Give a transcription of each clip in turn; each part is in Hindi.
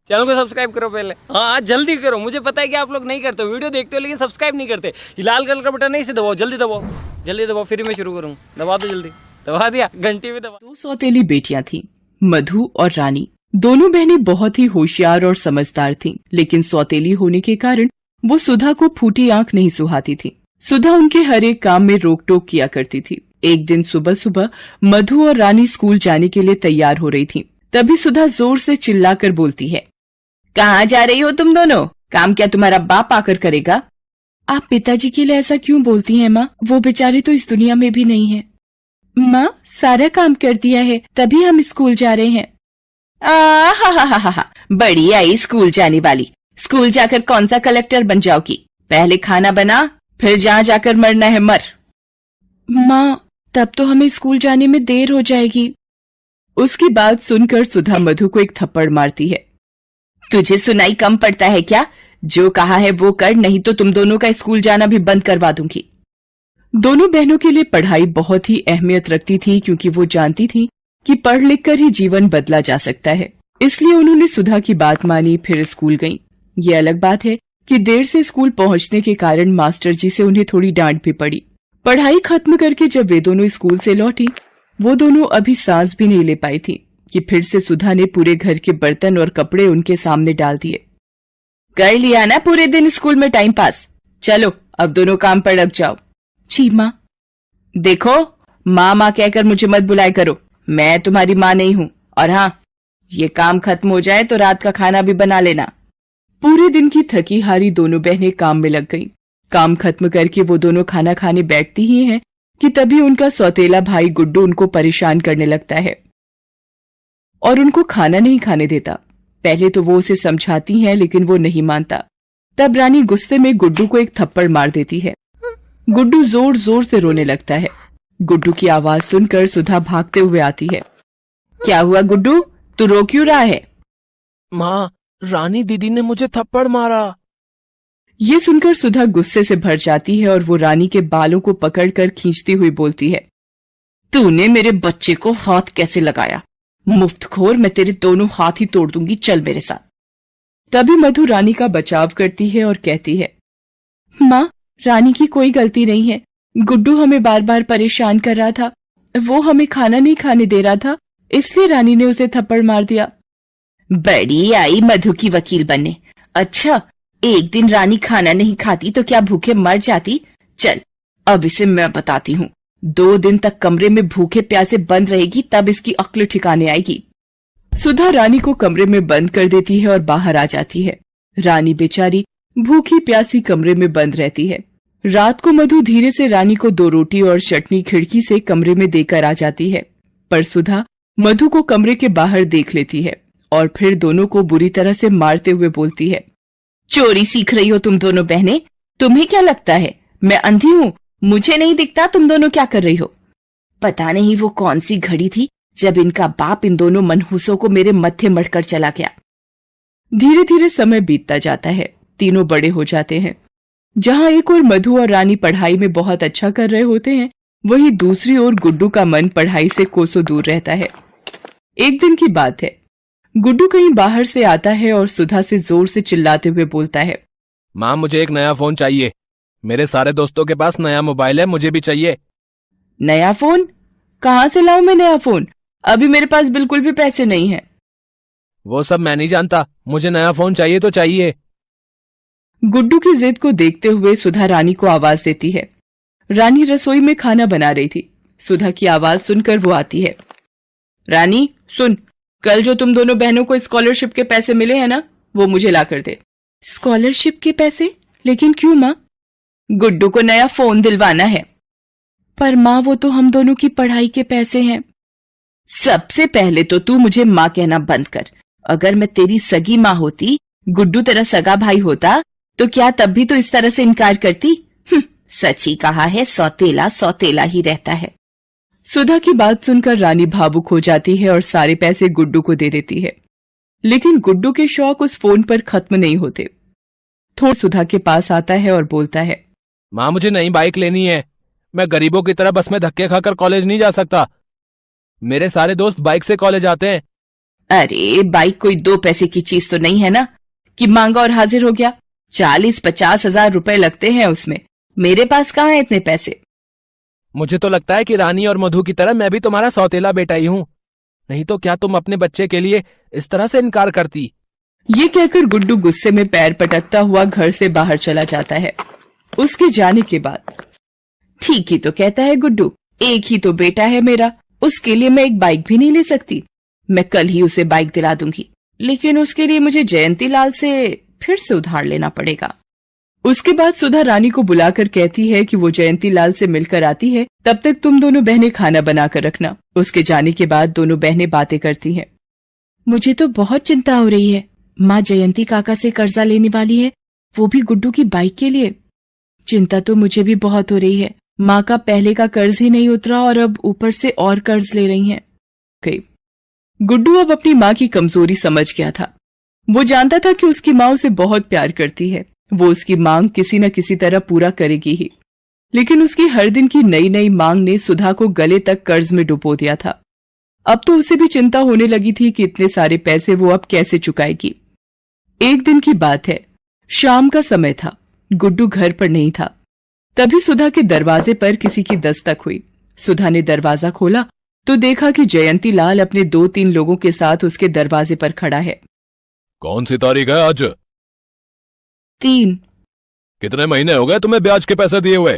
चैनल को सब्सक्राइब करो पहले। हाँ जल्दी करो, मुझे पता है कि आप लोग नहीं करते हो, वीडियो देखते हो लेकिन सब्सक्राइब नहीं करते। ये लाल कलर का बटन नहीं से दबाओ, जल्दी दबाओ, जल्दी दबाओ, फिर मैं शुरू करूँ। दबा दो जल्दी, दबा दिया, घंटी भी दबा। 2 सौतेली बेटियां थीं, मधु और रानी। दोनों बहनें बहुत ही होशियार और समझदार थीं, लेकिन सौतेली होने के कारण वो सुधा को फूटी आंख नहीं सुहाती थी। सुधा उनके हर एक काम में रोक टोक किया करती थी। एक दिन सुबह सुबह मधु और रानी स्कूल जाने के लिए तैयार हो रही थीं। तभी सुधा जोर से चिल्लाकर बोलती है, कहाँ जा रही हो तुम दोनों? काम क्या तुम्हारा बाप आकर करेगा? आप पिताजी के लिए ऐसा क्यों बोलती हैं माँ? वो बेचारे तो इस दुनिया में भी नहीं है। माँ, सारा काम कर दिया है, तभी हम स्कूल जा रहे हैं। हा, बड़ी आई स्कूल जाने वाली। स्कूल जाकर कौन सा कलेक्टर बन जाओगी? पहले खाना बना, फिर जहाँ जाकर मरना है मर। माँ, तब तो हमें स्कूल जाने में देर हो जाएगी। उसकी बात सुनकर सुधा मधु को एक थप्पड़ मारती है। तुझे सुनाई कम पड़ता है क्या? जो कहा है वो कर, नहीं तो तुम दोनों का स्कूल जाना भी बंद करवा दूंगी। दोनों बहनों के लिए पढ़ाई बहुत ही अहमियत रखती थी, क्योंकि वो जानती थी कि पढ़ लिख कर ही जीवन बदला जा सकता है। इसलिए उन्होंने सुधा की बात मानी, फिर स्कूल गईं। ये अलग बात है कि देर से स्कूल पहुंचने के कारण मास्टर जी से उन्हें थोड़ी डांट भी पड़ी। पढ़ाई खत्म करके जब वे दोनों स्कूल से लौटी, वो दोनों अभी सांस भी नहीं ले पाई थी कि फिर से सुधा ने पूरे घर के बर्तन और कपड़े उनके सामने डाल दिए। कर लिया ना पूरे दिन स्कूल में टाइम पास, चलो अब दोनों काम पर लग जाओ। जी माँ। देखो, माँ माँ कहकर मुझे मत बुलाया करो, मैं तुम्हारी माँ नहीं हूँ। और हाँ, ये काम खत्म हो जाए तो रात का खाना भी बना लेना। पूरे दिन की थकी हारी दोनों बहनें काम में लग गईं। काम खत्म करके वो दोनों खाना खाने बैठती ही हैं कि तभी उनका सौतेला भाई गुड्डू उनको परेशान करने लगता है और उनको खाना नहीं खाने देता। पहले तो वो उसे समझाती हैं, लेकिन वो नहीं मानता। तब रानी गुस्से में गुड्डू को एक थप्पड़ मार देती है। गुड्डू जोर जोर से रोने लगता है। गुड्डू की आवाज सुनकर सुधा भागते हुए आती है। क्या हुआ गुड्डू, तू रो क्यों रहा है? माँ, रानी दीदी ने मुझे थप्पड़ मारा। ये सुनकर सुधा गुस्से से भर जाती है और वो रानी के बालों को पकड़कर खींचती हुई बोलती है, तूने मेरे बच्चे को हाथ कैसे लगाया? मुफ्तखोर, मैं तेरे दोनों हाथ ही तोड़ दूंगी, चल मेरे साथ। तभी मधु रानी का बचाव करती है और कहती है, माँ, रानी की कोई गलती नहीं है। गुड्डू हमें बार बार परेशान कर रहा था, वो हमें खाना नहीं खाने दे रहा था, इसलिए रानी ने उसे थप्पड़ मार दिया। बड़ी आई मधु की वकील बनने। अच्छा, एक दिन रानी खाना नहीं खाती तो क्या भूखे मर जाती? चल, अब इसे मैं बताती हूँ। 2 दिन तक कमरे में भूखे प्यासे बंद रहेगी, तब इसकी अक्ल ठिकाने आएगी। सुधा रानी को कमरे में बंद कर देती है और बाहर आ जाती है। रानी बेचारी भूखी प्यासी कमरे में बंद रहती है। रात को मधु धीरे से रानी को 2 रोटी और चटनी खिड़की से कमरे में देकर आ जाती है, पर सुधा मधु को कमरे के बाहर देख लेती है और फिर दोनों को बुरी तरह से मारते हुए बोलती है, चोरी सीख रही हो तुम दोनों बहनें? तुम्हें क्या लगता है मैं अंधी हूँ? मुझे नहीं दिखता तुम दोनों क्या कर रही हो? पता नहीं वो कौन सी घड़ी थी जब इनका बाप इन दोनों मनहूसों को मेरे मत्थे मढ़कर चला गया। धीरे धीरे समय बीतता जाता है, तीनों बड़े हो जाते हैं। जहाँ एक ओर मधु और रानी पढ़ाई में बहुत अच्छा कर रहे होते हैं, वहीं दूसरी ओर गुड्डू का मन पढ़ाई से कोसों दूर रहता है। एक दिन की बात है, गुड्डू कहीं बाहर से आता है और सुधा से जोर से चिल्लाते हुए बोलता है, माँ, मुझे एक नया फोन चाहिए। मेरे सारे दोस्तों के पास नया मोबाइल है, मुझे भी चाहिए। नया फोन? कहाँ से लाऊं मैं नया फोन? अभी मेरे पास बिल्कुल भी पैसे नहीं हैं। वो सब मैं नहीं जानता, मुझे नया फोन चाहिए तो चाहिए। गुड्डू की जिद को देखते हुए सुधा रानी को आवाज देती है। रानी रसोई में खाना बना रही थी। सुधा की आवाज सुनकर वो आती है। रानी सुन, कल जो तुम दोनों बहनों को स्कॉलरशिप के पैसे मिले हैं ना, वो मुझे ला कर दे। स्कॉलरशिप के पैसे? लेकिन क्यों माँ? गुड्डू को नया फोन दिलवाना है। पर माँ, वो तो हम दोनों की पढ़ाई के पैसे हैं। सबसे पहले तो तू मुझे माँ कहना बंद कर। अगर मैं तेरी सगी माँ होती, गुड्डू तेरा सगा भाई होता, तो क्या तब भी तो इस तरह से इनकार करती? सच ही कहा है, सौतेला सौतेला ही रहता है। सुधा की बात सुनकर रानी भावुक हो जाती है और सारे पैसे गुड्डू को दे देती है। लेकिन गुड्डू के शौक उस फोन पर खत्म नहीं होते। थोड़ा सुधा के पास आता है और बोलता है, माँ, मुझे नई बाइक लेनी है। मैं गरीबों की तरह बस में धक्के खाकर कॉलेज नहीं जा सकता। मेरे सारे दोस्त बाइक से कॉलेज आते हैं। अरे बाइक कोई 2 पैसे की चीज तो नहीं है ना कि मांगा और हाजिर हो गया। 40-50 हजार रुपए लगते हैं उसमें। मेरे पास कहाँ है इतने पैसे। मुझे तो लगता है कि रानी और मधु की तरह मैं भी तुम्हारा सौतेला बेटा ही हूँ, नहीं तो क्या तुम अपने बच्चे के लिए इस तरह से इनकार करती। ये कहकर गुड्डू गुस्से में पैर पटकता हुआ घर से बाहर चला जाता है। उसके जाने के बाद ठीक ही तो कहता है गुड्डू, एक ही तो बेटा है मेरा, उसके लिए मैं एक बाइक भी नहीं ले सकती। मैं कल ही उसे बाइक दिला दूंगी, लेकिन उसके लिए मुझे जयंती लाल से फिर से उधार लेना पड़ेगा। उसके बाद सुधा रानी को बुलाकर कहती है कि वो जयंती लाल से मिलकर आती है, तब तक तुम दोनों बहनें खाना बनाकर रखना। उसके जाने के बाद दोनों बहनें बातें करती हैं। मुझे तो बहुत चिंता हो रही है। माँ जयंती काका से कर्जा लेने वाली है, वो भी गुड्डू की बाइक के लिए। चिंता तो मुझे भी बहुत हो रही है। माँ का पहले का कर्ज ही नहीं उतरा और अब ऊपर से और कर्ज ले रही हैं। गुड्डू अब अपनी माँ की कमजोरी समझ गया था। वो जानता था कि उसकी माँ उसे बहुत प्यार करती है, वो उसकी मांग किसी न किसी तरह पूरा करेगी ही। लेकिन उसकी हर दिन की नई नई मांग ने सुधा को गले तक कर्ज में डुबो दिया था। अब तो उसे भी चिंता होने लगी थी कि इतने सारे पैसे वो अब कैसे चुकाएगी। एक दिन की बात है, शाम का समय था। गुड्डू घर पर नहीं था। तभी सुधा के दरवाजे पर किसी की दस्तक हुई। सुधा ने दरवाजा खोला तो देखा कि जयंती लाल अपने 2-3 लोगों के साथ उसके दरवाजे पर खड़ा है। कौन सी तारीख है आज? 3। कितने महीने हो गए तुम्हें ब्याज के पैसे दिए हुए?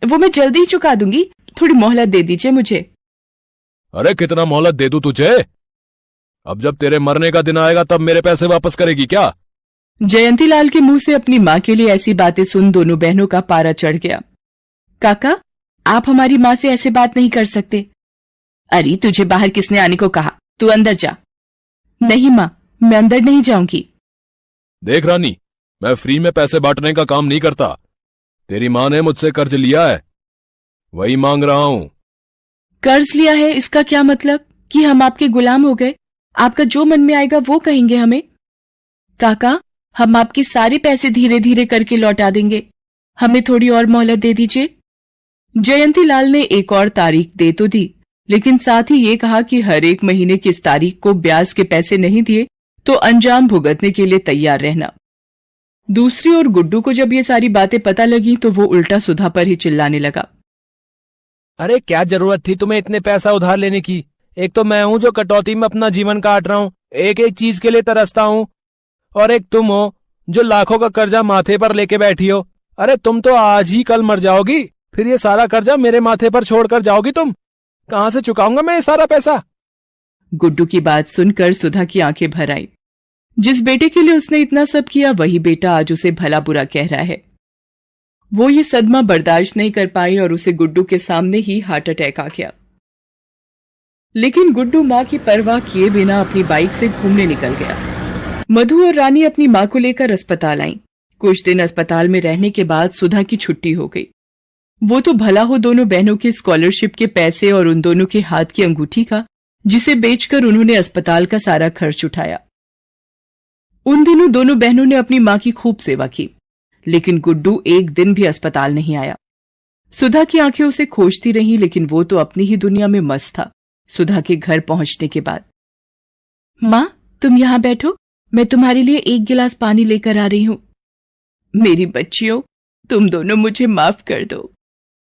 वो मैं जल्दी ही चुका दूंगी, थोड़ी मोहलत दे दीजिए मुझे। अरे कितना मोहलत दे दूं तुझे? अब जब तेरे मरने का दिन आएगा तब मेरे पैसे वापस करेगी क्या? जयंती लाल के मुंह से अपनी माँ के लिए ऐसी बातें सुन दोनों बहनों का पारा चढ़ गया। काका, आप हमारी माँ से ऐसे बात नहीं कर सकते। अरे तुझे बाहर किसने आने को कहा? तू अंदर जा। नहीं माँ, मैं अंदर नहीं जाऊंगी। देख रानी, मैं फ्री में पैसे बांटने का काम नहीं करता। तेरी माँ ने मुझसे कर्ज लिया है, वही मांग रहा हूं। कर्ज लिया है इसका क्या मतलब कि हम आपके गुलाम हो गए? आपका जो मन में आएगा वो कहेंगे हमें? काका, हम आपके सारे पैसे धीरे धीरे करके लौटा देंगे, हमें थोड़ी और मोहलत दे दीजिए। जयंती लाल ने एक और तारीख दे तो दी, लेकिन साथ ही ये कहा कि हर एक महीने की इस तारीख को ब्याज के पैसे नहीं दिए तो अंजाम भुगतने के लिए तैयार रहना। दूसरी ओर गुड्डू को जब ये सारी बातें पता लगी तो वो उल्टा सुधा पर ही चिल्लाने लगा। अरे क्या जरूरत थी तुम्हें इतने पैसा उधार लेने की? एक तो मैं हूं जो कटौती में अपना जीवन काट रहा हूं, एक एक चीज के लिए तरसता हूं, और एक तुम हो जो लाखों का कर्जा माथे पर लेके बैठी हो। अरे तुम तो आज ही कल मर जाओगी, फिर ये सारा कर्जा मेरे माथे पर छोड़कर जाओगी तुम। कहां से चुकाऊंगा मैं ये सारा पैसा? गुड्डू की बात सुनकर सुधा की आंखें भर आई। जिस बेटे के लिए उसने इतना सब किया वही बेटा आज उसे भला बुरा कह रहा है। वो ये सदमा बर्दाश्त नहीं कर पाई और उसे गुड्डू के सामने ही हार्ट अटैक आ गया। लेकिन गुड्डू माँ की परवाह किए बिना अपनी बाइक से घूमने निकल गया। मधु और रानी अपनी माँ को लेकर अस्पताल आईं। कुछ दिन अस्पताल में रहने के बाद सुधा की छुट्टी हो गई। वो तो भला हो दोनों बहनों के स्कॉलरशिप के पैसे और उन दोनों के हाथ की अंगूठी का, जिसे बेचकर उन्होंने अस्पताल का सारा खर्च उठाया। उन दिनों दोनों बहनों ने अपनी माँ की खूब सेवा की, लेकिन गुड्डू एक दिन भी अस्पताल नहीं आया। सुधा की आंखें उसे खोजती रहीं, लेकिन वो तो अपनी ही दुनिया में मस्त था। सुधा के घर पहुंचने के बाद, माँ तुम यहाँ बैठो, मैं तुम्हारे लिए एक गिलास पानी लेकर आ रही हूँ। मेरी बच्चियों, तुम दोनों मुझे माफ कर दो।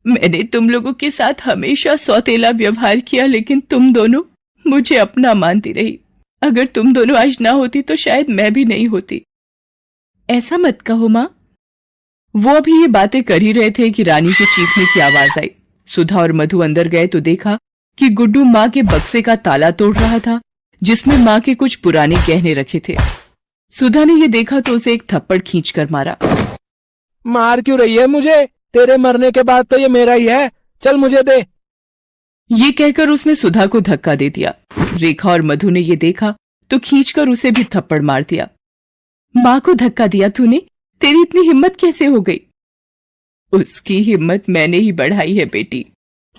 मैंने तुम लोगों के साथ हमेशा सौतेला व्यवहार किया, लेकिन तुम दोनों मुझे अपना मानती रही। अगर तुम दोनों आज ना होती तो शायद मैं भी नहीं होती। ऐसा मत कहो माँ। वो अभी ये बातें कर ही रहे थे कि रानी के चीखने की आवाज आई। सुधा और मधु अंदर गए तो देखा कि गुड्डू माँ के बक्से का ताला तोड़ रहा था, जिसमें माँ के कुछ पुराने गहने रखे थे। सुधा ने ये देखा तो उसे एक थप्पड़ खींचकर मारा। मार क्यों रही है मुझे? तेरे मरने के बाद तो ये मेरा ही है, चल मुझे दे। ये कहकर उसने सुधा को धक्का दे दिया। रेखा और मधु ने ये देखा तो खींचकर उसे भी थप्पड़ मार दिया। माँ को धक्का दिया तूने? तेरी इतनी हिम्मत कैसे हो गई? उसकी हिम्मत मैंने ही बढ़ाई है बेटी।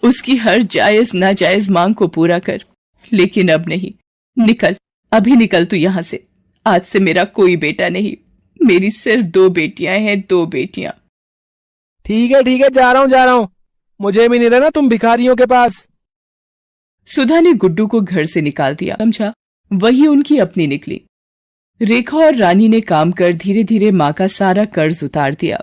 उसकी हर जायज नाजायज मांग को पूरा कर। लेकिन अब नहीं। निकल, अभी निकल तू यहां से। आज से मेरा कोई बेटा नहीं, मेरी सिर्फ 2 बेटियां हैं, 2 बेटियां। ठीक है, जा रहा हूं। मुझे भी नहीं रहना तुम भिखारियों के पास। सुधा ने गुड्डू को घर से निकाल दिया। समझा वही उनकी अपनी निकली। रेखा और रानी ने काम कर धीरे धीरे माँ का सारा कर्ज उतार दिया।